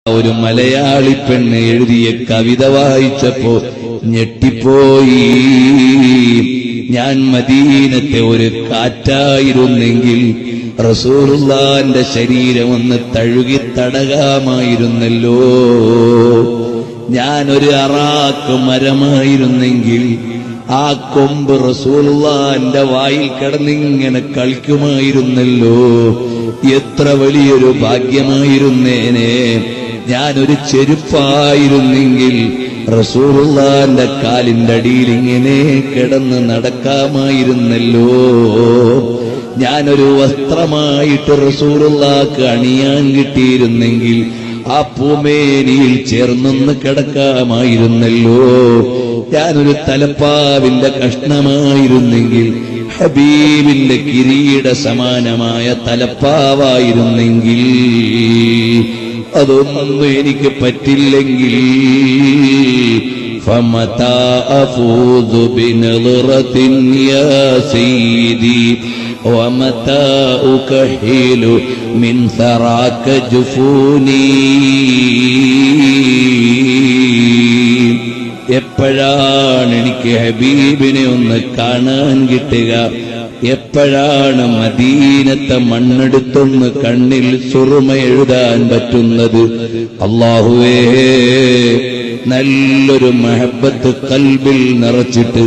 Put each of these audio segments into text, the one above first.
ഒരു മലയാളി പെണ്ണ് എഴുതിയ കവിത വായിച്ചപ്പോ ഞെട്ടിപ്പോയി. ഞാൻ മദീനത്തെ ഒരു കാറ്റായിരുന്നെങ്കിൽ റസൂലുള്ളാന്റെ ശരീരം ഒന്ന് തഴുകി തടകാമായിരുന്നല്ലോ. ഞാനൊരു അറാക്ക് മരമായിരുന്നെങ്കിൽ ആ കൊമ്പ് റസൂലുള്ളാന്റെ വായിൽ കിടന്നിങ്ങനെ കളിക്കുമായിരുന്നല്ലോ. എത്ര വലിയൊരു ഭാഗ്യമായിരുന്നേനെ. ഞാനൊരു ചെരുപ്പായിരുന്നെങ്കിൽ റസൂലുള്ളാന്റെ കാലിന്റെ അടിയിൽ ഇങ്ങനെ കിടന്ന് നടക്കാമായിരുന്നല്ലോ. ഞാനൊരു വസ്ത്രമായിട്ട് റസൂലുള്ളാക്ക് അണിയാൻ കിട്ടിയിരുന്നെങ്കിൽ ആ പൂമേനിയിൽ ചേർന്നൊന്ന് കിടക്കാമായിരുന്നല്ലോ. ഞാനൊരു തലപ്പാവിന്റെ കഷ്ണമായിരുന്നെങ്കിൽ ഹബീബിന്റെ കിരീട സമാനമായ തലപ്പാവായിരുന്നെങ്കിൽ, അതൊന്നും എനിക്ക് പറ്റില്ലെങ്കിൽ ഫമതാ അഫൂദു ബിനളറത്തിൻ യാ സയ്യിദി വമതാ ഉകഹിലു മിൻ സറാക ജുഫൂനി. എപ്പോഴാണ് എനിക്ക് ഹബീബിനെ ഒന്ന് കാണാൻ കിട്ടുക? എപ്പോഴാണ് മദീനത്തെ മണ്ണെടുത്തൊന്ന് കണ്ണിൽ സുറുമ എഴുതാൻ പറ്റുന്നത്? അല്ലാഹുവേ, നല്ലൊരു മഹബത്ത് കൽബിൽ നിറച്ചിട്ട്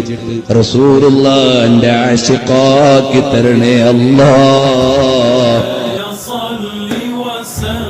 റസൂലുള്ളാന്റെ ആശിഖാക്കി തരണേ അല്ലാഹ്. صل وسلم